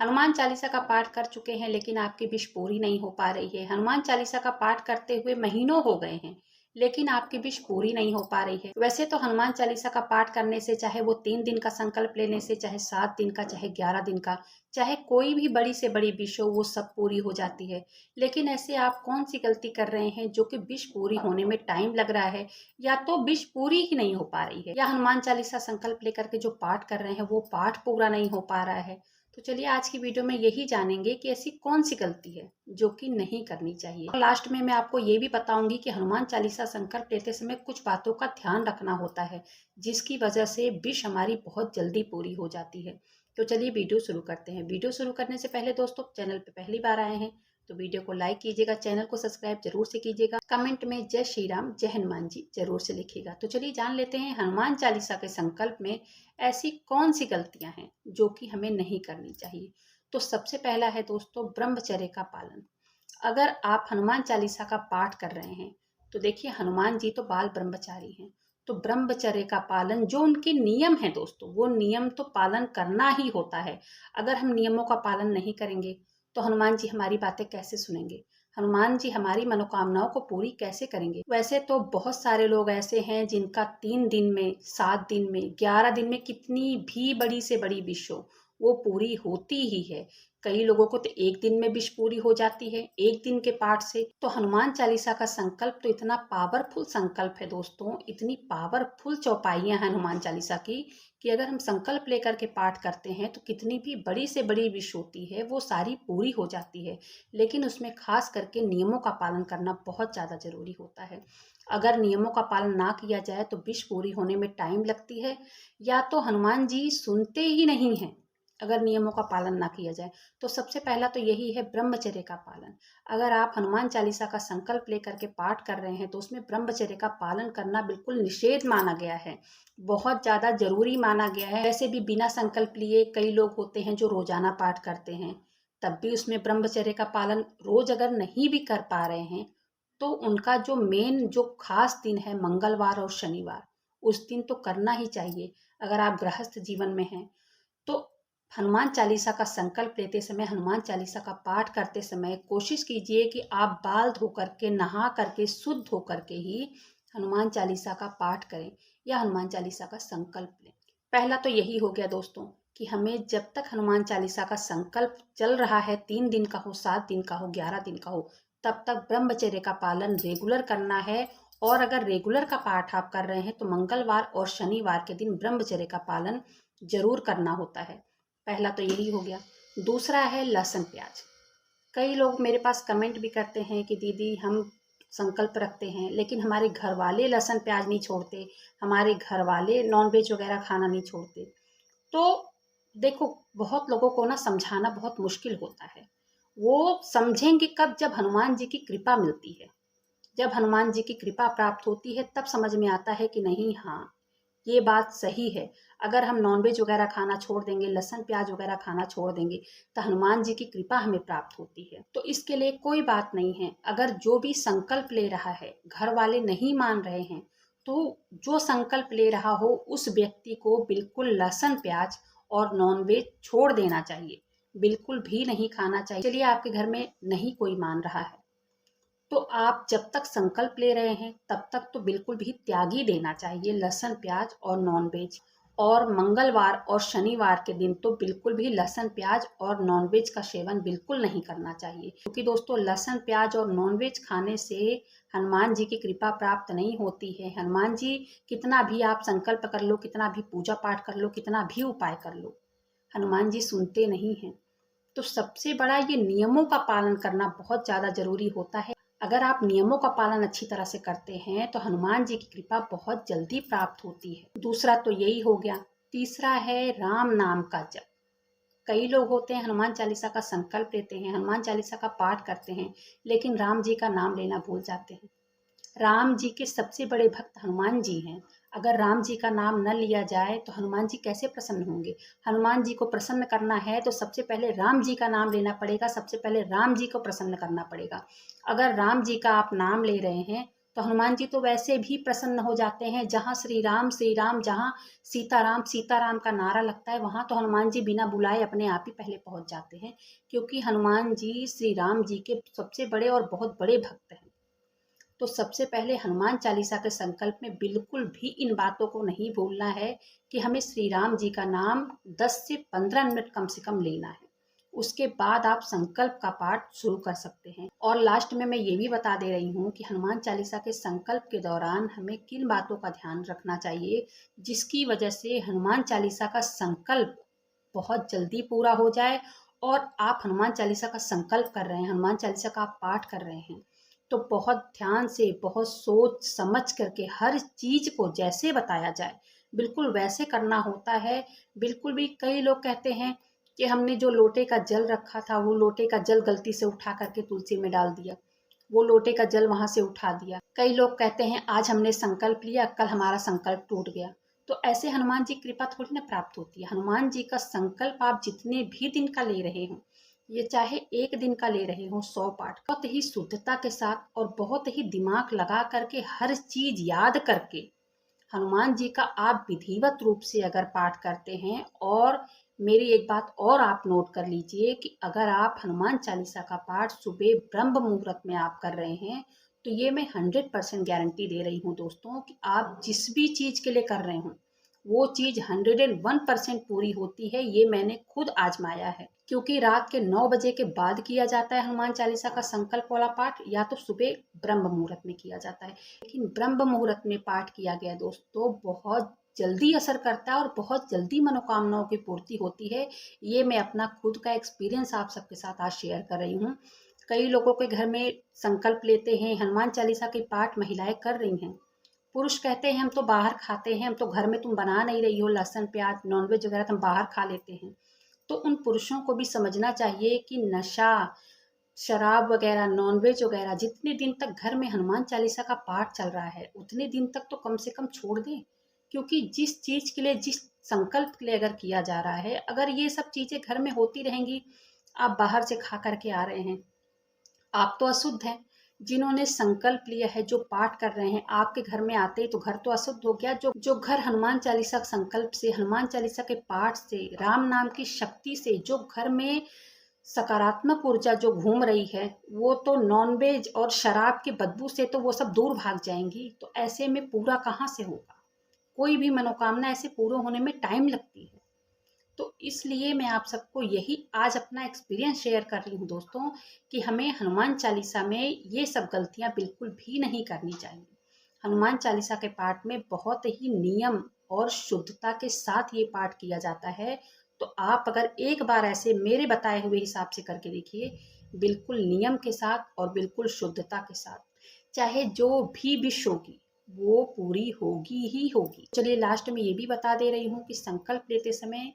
हनुमान चालीसा का पाठ कर चुके हैं लेकिन आपकी विश पूरी नहीं हो पा रही है। हनुमान चालीसा का पाठ करते हुए महीनों हो गए हैं लेकिन आपकी विश पूरी नहीं हो पा रही है। वैसे तो हनुमान चालीसा का पाठ करने से, चाहे वो 3 दिन का संकल्प लेने से, चाहे 7 दिन का, चाहे 11 दिन का, चाहे कोई भी बड़ी से बड़ी विश हो, वो सब पूरी हो जाती है। लेकिन ऐसे आप कौन सी गलती कर रहे हैं जो कि विश पूरी होने में टाइम लग रहा है, या तो विश पूरी ही नहीं हो पा रही है, या हनुमान चालीसा संकल्प लेकर के जो पाठ कर रहे हैं वो पाठ पूरा नहीं हो पा रहा है। तो चलिए आज की वीडियो में यही जानेंगे कि ऐसी कौन सी गलती है जो कि नहीं करनी चाहिए। और लास्ट में मैं आपको ये भी बताऊंगी कि हनुमान चालीसा संकल्प लेते समय कुछ बातों का ध्यान रखना होता है, जिसकी वजह से विश हमारी बहुत जल्दी पूरी हो जाती है। तो चलिए वीडियो शुरू करते हैं। वीडियो शुरू करने से पहले दोस्तों, चैनल पे पहली बार आए हैं तो वीडियो को लाइक कीजिएगा, चैनल को सब्सक्राइब जरूर से कीजिएगा, कमेंट में जय श्री राम, जय हनुमान जी जरूर से लिखिएगा। तो चलिए जान लेते हैं हनुमान चालीसा के संकल्प में ऐसी कौन सी गलतियां हैं जो कि हमें नहीं करनी चाहिए। तो सबसे पहला है दोस्तों, ब्रह्मचर्य का पालन। अगर आप हनुमान चालीसा का पाठ कर रहे हैं तो देखिए, हनुमान जी तो बाल ब्रह्मचारी हैं, तो ब्रह्मचर्य का पालन, जो उनके नियम है दोस्तों, वो नियम तो पालन करना ही होता है। अगर हम नियमों का पालन नहीं करेंगे तो हनुमान जी हमारी बातें कैसे सुनेंगे, हनुमान जी हमारी मनोकामनाओं को पूरी कैसे करेंगे। वैसे तो बहुत सारे लोग ऐसे हैं जिनका 3 दिन में, 7 दिन में, 11 दिन में कितनी भी बड़ी से बड़ी विश हो, वो पूरी होती ही है। कई लोगों को तो 1 दिन में विश पूरी हो जाती है, 1 दिन के पाठ से। तो हनुमान चालीसा का संकल्प तो इतना पावरफुल संकल्प है दोस्तों, इतनी पावरफुल चौपाइयां हैं हनुमान चालीसा की, कि अगर हम संकल्प लेकर के पाठ करते हैं तो कितनी भी बड़ी से बड़ी विश होती है वो सारी पूरी हो जाती है। लेकिन उसमें खास करके नियमों का पालन करना बहुत ज़्यादा जरूरी होता है। अगर नियमों का पालन ना किया जाए तो विश पूरी होने में टाइम लगती है, या तो हनुमान जी सुनते ही नहीं हैं अगर नियमों का पालन ना किया जाए। तो सबसे पहला तो यही है, ब्रह्मचर्य का पालन। अगर आप हनुमान चालीसा का संकल्प लेकर के पाठ कर रहे हैं तो उसमें ब्रह्मचर्य का पालन करना बिल्कुल निषेध माना गया है, बहुत ज़्यादा जरूरी माना गया है। वैसे भी बिना संकल्प लिए कई लोग होते हैं जो रोजाना पाठ करते हैं, तब भी उसमें ब्रह्मचर्य का पालन रोज अगर नहीं भी कर पा रहे हैं तो उनका जो मेन, जो खास दिन है मंगलवार और शनिवार, उस दिन तो करना ही चाहिए। अगर आप गृहस्थ जीवन में हैं तो हनुमान चालीसा का संकल्प लेते समय, हनुमान चालीसा का पाठ करते समय कोशिश कीजिए कि आप बाल धो करके, नहा करके, शुद्ध होकर के ही हनुमान चालीसा का पाठ करें या हनुमान चालीसा का संकल्प लें। पहला तो यही हो गया दोस्तों कि हमें जब तक हनुमान चालीसा का संकल्प चल रहा है, 3 दिन का हो, 7 दिन का हो, 11 दिन का हो, तब तक ब्रह्मचर्य का पालन रेगुलर करना है। और अगर रेगुलर का पाठ आप कर रहे हैं तो मंगलवार और शनिवार के दिन ब्रह्मचर्य का पालन जरूर करना होता है। पहला तो यही हो गया। दूसरा है लहसुन प्याज। कई लोग मेरे पास कमेंट भी करते हैं कि दीदी हम संकल्प रखते हैं लेकिन हमारे घर वाले लहसुन प्याज नहीं छोड़ते, हमारे घर वाले नॉनवेज वगैरह खाना नहीं छोड़ते। तो देखो, बहुत लोगों को ना समझाना बहुत मुश्किल होता है। वो समझेंगे कब, जब हनुमान जी की कृपा मिलती है। जब हनुमान जी की कृपा प्राप्त होती है तब समझ में आता है कि नहीं, हाँ, ये बात सही है। अगर हम नॉनवेज वगैरह खाना छोड़ देंगे, लहसुन प्याज वगैरह खाना छोड़ देंगे, तो हनुमान जी की कृपा हमें प्राप्त होती है। तो इसके लिए कोई बात नहीं है। अगर जो भी संकल्प ले रहा है, घर वाले नहीं मान रहे हैं, तो जो संकल्प ले रहा हो उस व्यक्ति को बिल्कुल लहसुन प्याज और नॉनवेज छोड़ देना चाहिए, बिल्कुल भी नहीं खाना चाहिए। चलिए, आपके घर में नहीं कोई मान रहा है तो आप जब तक संकल्प ले रहे हैं तब तक तो बिल्कुल भी त्याग ही देना चाहिए लहसुन प्याज और नॉनवेज। और मंगलवार और शनिवार के दिन तो बिल्कुल भी लहसुन प्याज और नॉनवेज का सेवन बिल्कुल नहीं करना चाहिए, क्योंकि दोस्तों लहसुन प्याज और नॉनवेज खाने से हनुमान जी की कृपा प्राप्त नहीं होती है। हनुमान जी, कितना भी आप संकल्प कर लो, कितना भी पूजा पाठ कर लो, कितना भी उपाय कर लो, हनुमान जी सुनते नहीं हैं। तो सबसे बड़ा ये नियमों का पालन करना बहुत ज़्यादा जरूरी होता है। अगर आप नियमों का पालन अच्छी तरह से करते हैं तो हनुमान जी की कृपा बहुत जल्दी प्राप्त होती है। दूसरा तो यही हो गया। तीसरा है राम नाम का जप। कई लोग होते हैं हनुमान चालीसा का संकल्प लेते हैं, हनुमान चालीसा का पाठ करते हैं, लेकिन राम जी का नाम लेना भूल जाते हैं। राम जी के सबसे बड़े भक्त हनुमान जी हैं। अगर राम जी का नाम न लिया जाए तो हनुमान जी कैसे प्रसन्न होंगे। हनुमान जी को प्रसन्न करना है तो सबसे पहले राम जी का नाम लेना पड़ेगा, सबसे पहले राम जी को प्रसन्न करना पड़ेगा। अगर राम जी का आप नाम ले रहे हैं तो हनुमान जी तो वैसे भी प्रसन्न हो जाते हैं। जहाँ श्री राम, जहाँ सीताराम का नारा लगता है, वहाँ तो हनुमान जी बिना बुलाए अपने आप ही पहले पहुंच जाते हैं, क्योंकि हनुमान जी श्री राम जी के सबसे बड़े और बहुत बड़े भक्त हैं। तो सबसे पहले हनुमान चालीसा के संकल्प में बिल्कुल भी इन बातों को नहीं भूलना है कि हमें श्री राम जी का नाम 10 से 15 मिनट कम से कम लेना है। उसके बाद आप संकल्प का पाठ शुरू कर सकते हैं। और लास्ट में मैं ये भी बता दे रही हूँ कि हनुमान चालीसा के संकल्प के दौरान हमें किन बातों का ध्यान रखना चाहिए, जिसकी वजह से हनुमान चालीसा का संकल्प बहुत जल्दी पूरा हो जाए। और आप हनुमान चालीसा का संकल्प कर रहे हैं, हनुमान चालीसा का आप पाठ कर रहे हैं, तो बहुत ध्यान से, बहुत सोच समझ करके हर चीज को जैसे बताया जाए बिल्कुल वैसे करना होता है। बिल्कुल भी कई लोग कहते हैं कि हमने जो लोटे का जल रखा था, वो लोटे का जल गलती से उठा करके तुलसी में डाल दिया, वो लोटे का जल वहां से उठा दिया। कई लोग कहते हैं आज हमने संकल्प लिया, कल हमारा संकल्प टूट गया। तो ऐसे हनुमान जी कृपा थोड़ी ना प्राप्त होती है। हनुमान जी का संकल्प आप जितने भी दिन का ले रहे हो, ये चाहे एक दिन का ले रहे हो 100 पाठ, बहुत ही शुद्धता के साथ और बहुत ही दिमाग लगा करके हर चीज याद करके हनुमान जी का आप विधिवत रूप से अगर पाठ करते हैं। और मेरी एक बात और आप नोट कर लीजिए कि अगर आप हनुमान चालीसा का पाठ सुबह ब्रह्म मुहूर्त में आप कर रहे हैं, तो ये मैं 100% गारंटी दे रही हूँ दोस्तों कि आप जिस भी चीज के लिए कर रहे हो वो चीज 101% पूरी होती है। ये मैंने खुद आजमाया है, क्योंकि रात के 9 बजे के बाद किया जाता है हनुमान चालीसा का संकल्प वाला पाठ, या तो सुबह ब्रह्म मुहूर्त में किया जाता है। लेकिन ब्रह्म मुहूर्त में पाठ किया गया दोस्तों बहुत जल्दी असर करता है और बहुत जल्दी मनोकामनाओं की पूर्ति होती है। ये मैं अपना खुद का एक्सपीरियंस आप सबके साथ आज शेयर कर रही हूँ। कई लोगों के घर में संकल्प लेते हैं, हनुमान चालीसा के पाठ महिलाएं कर रही हैं, पुरुष कहते हैं हम तो बाहर खाते हैं, हम तो घर में तुम बना नहीं रही हो, लहसुन प्याज नॉनवेज वगैरह तुम बाहर खा लेते हैं। तो उन पुरुषों को भी समझना चाहिए कि नशा, शराब वगैरह, नॉनवेज वगैरह जितने दिन तक घर में हनुमान चालीसा का पाठ चल रहा है उतने दिन तक तो कम से कम छोड़ दें। क्योंकि जिस चीज के लिए, जिस संकल्प के लिए अगर किया जा रहा है, अगर ये सब चीजें घर में होती रहेंगी, आप बाहर से खा करके आ रहे हैं, आप तो अशुद्ध हैं। जिन्होंने संकल्प लिया है, जो पाठ कर रहे हैं, आपके घर में आते ही तो घर तो अशुद्ध हो गया। जो जो घर हनुमान चालीसा संकल्प से, हनुमान चालीसा के पाठ से, राम नाम की शक्ति से, जो घर में सकारात्मक ऊर्जा जो घूम रही है, वो तो नॉनवेज और शराब की बदबू से तो वो सब दूर भाग जाएंगी। तो ऐसे में पूरा कहाँ से होगा? कोई भी मनोकामना ऐसे पूरे होने में टाइम लगती है। तो इसलिए मैं आप सबको यही आज अपना एक्सपीरियंस शेयर कर रही हूँ दोस्तों, कि हमें हनुमान चालीसा में ये सब गलतियां बिल्कुल भी नहीं करनी चाहिए। हनुमान चालीसा के पाठ में बहुत ही नियम और शुद्धता के साथ ये पाठ किया जाता है। तो आप अगर एक बार ऐसे मेरे बताए हुए हिसाब से करके देखिए, बिल्कुल नियम के साथ और बिल्कुल शुद्धता के साथ, चाहे जो भी विश होगी वो पूरी होगी ही होगी। चलिए लास्ट में ये भी बता दे रही हूँ कि संकल्प लेते समय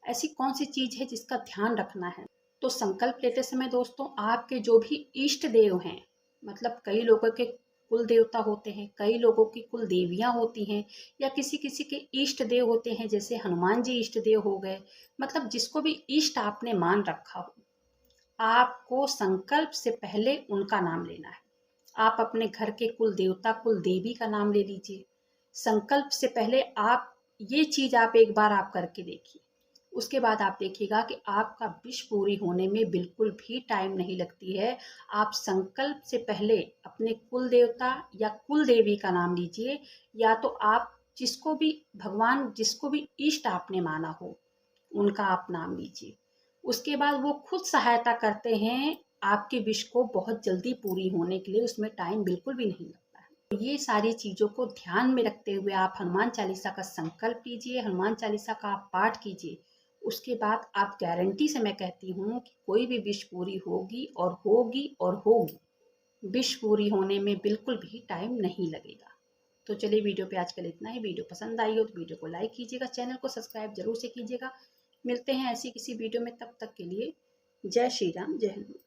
ऐसी कौन सी चीज है जिसका ध्यान रखना है। तो संकल्प लेते समय दोस्तों, आपके जो भी इष्ट देव हैं, मतलब कई लोगों के कुल देवता होते हैं, कई लोगों की कुल देवियां होती हैं, या किसी किसी के इष्ट देव होते हैं, जैसे हनुमान जी इष्ट देव हो गए। मतलब जिसको भी इष्ट आपने मान रखा हो, आपको संकल्प से पहले उनका नाम लेना है। आप अपने घर के कुल देवता, कुल देवी का नाम ले लीजिए। संकल्प से पहले आप ये चीज आप एक बार आप करके देखिए। उसके बाद आप देखिएगा कि आपका विश पूरी होने में बिल्कुल भी टाइम नहीं लगती है। आप संकल्प से पहले अपने कुल देवता या कुल देवी का नाम लीजिए, या तो आप जिसको भी भगवान, जिसको भी इष्ट आपने माना हो, उनका आप नाम लीजिए। उसके बाद वो खुद सहायता करते हैं आपके विश को बहुत जल्दी पूरी होने के लिए, उसमें टाइम बिल्कुल भी नहीं लगता है। तो ये सारी चीज़ों को ध्यान में रखते हुए आप हनुमान चालीसा का संकल्प लीजिए, हनुमान चालीसा का आप पाठ कीजिए। उसके बाद आप गारंटी से मैं कहती हूँ कि कोई भी विश पूरी होगी और होगी और होगी। विश पूरी होने में बिल्कुल भी टाइम नहीं लगेगा। तो चलिए वीडियो पे आजकल इतना ही। वीडियो पसंद आई हो तो वीडियो को लाइक कीजिएगा, चैनल को सब्सक्राइब जरूर से कीजिएगा। मिलते हैं ऐसी किसी वीडियो में, तब तक के लिए जय श्री राम, जय हनुमान।